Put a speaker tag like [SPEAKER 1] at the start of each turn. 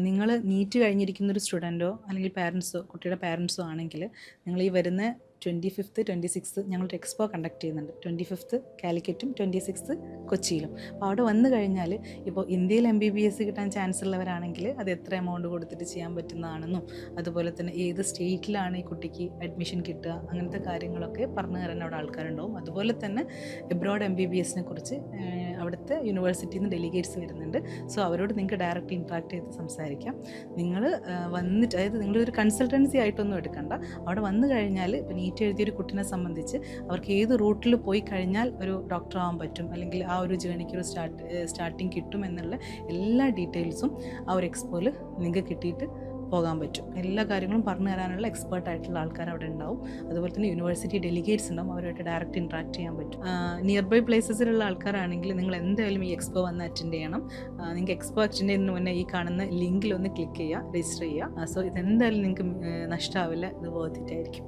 [SPEAKER 1] നിങ്ങൾ നീറ്റ് കഴിഞ്ഞിരിക്കുന്നൊരു സ്റ്റുഡൻറ്റോ അല്ലെങ്കിൽ പാരൻസോ കുട്ടിയുടെ പാരൻസോ ആണെങ്കിൽ നിങ്ങൾ ഈ വരുന്ന 25th 26th ഞങ്ങളൊരു എക്സ്പോ കണ്ടക്ട് ചെയ്യുന്നുണ്ട്. 25th കാലിക്കറ്റും 26th കൊച്ചിയിലും. അപ്പോൾ അവിടെ വന്നു കഴിഞ്ഞാൽ ഇപ്പോൾ ഇന്ത്യയിൽ MBBS കിട്ടാൻ ചാൻസ് ഉള്ളവരാണെങ്കിൽ അത് എത്ര എമൗണ്ട് കൊടുത്തിട്ട് ചെയ്യാൻ പറ്റുന്നതാണെന്നും അതുപോലെ തന്നെ ഏത് സ്റ്റേറ്റിലാണ് ഈ കുട്ടിക്ക് അഡ്മിഷൻ കിട്ടുക അങ്ങനത്തെ കാര്യങ്ങളൊക്കെ പറഞ്ഞു തരാൻ അവിടെ ആൾക്കാരുണ്ടാവും. അതുപോലെ തന്നെ എബ്രോഡ് MBBSനെ കുറിച്ച് അവിടുത്തെ യൂണിവേഴ്സിറ്റിയിൽ നിന്ന് ഡെലിഗേറ്റ്സ് വരുന്നുണ്ട്. സോ അവരോട് നിങ്ങൾക്ക് ഡയറക്റ്റ് ഇൻട്രാക്ട് ചെയ്ത് സംസാരിക്കാം. നിങ്ങൾ വന്നിട്ട് അതായത് നിങ്ങളൊരു കൺസൾട്ടൻസി ആയിട്ടൊന്നും എടുക്കണ്ട. അവിടെ വന്നു കഴിഞ്ഞാൽ ഇപ്പോൾ നീറ്റ് എഴുതിയൊരു കുട്ടിനെ സംബന്ധിച്ച് അവർക്ക് ഏത് റൂട്ടിൽ പോയി കഴിഞ്ഞാൽ ഒരു ഡോക്ടർ ആവാൻ പറ്റും അല്ലെങ്കിൽ ആ ഒരു ജേണിക്ക് ഒരു സ്റ്റാർട്ടിങ് കിട്ടും എന്നുള്ള എല്ലാ ഡീറ്റെയിൽസും ആ ഒരു എക്സ്പോയിൽ നിങ്ങൾക്ക് കിട്ടിയിട്ട് പോകാൻ പറ്റും. എല്ലാ കാര്യങ്ങളും പറഞ്ഞു തരാനുള്ള എക്സ്പേർട്ടായിട്ടുള്ള ആൾക്കാർ അവിടെ ഉണ്ടാവും. അതുപോലെ തന്നെ യൂണിവേഴ്സിറ്റി ഡെലിഗേറ്റ്സ് ഉണ്ടാവും. അവരുമായിട്ട് ഡയറക്റ്റ് ഇൻട്രാക്ട് ചെയ്യാൻ പറ്റും. നിയർ ബൈ പ്ലേസസിലുള്ള ആൾക്കാരാണെങ്കിൽ നിങ്ങൾ എന്തായാലും ഈ എക്സ്പോ വന്ന് അറ്റൻഡ് ചെയ്യണം. നിങ്ങൾക്ക് എക്സ്പോ അറ്റൻഡ് ചെയ്യുന്നതിന് മുന്നേ ഈ കാണുന്ന ലിങ്കിൽ ഒന്ന് ക്ലിക്ക് ചെയ്യുക, രജിസ്റ്റർ ചെയ്യുക. സോ ഇതെന്തായാലും നിങ്ങൾക്ക് നഷ്ടമാവില്ല, ഇത് വർത്ത് ഇറ്റ് ആയിരിക്കും.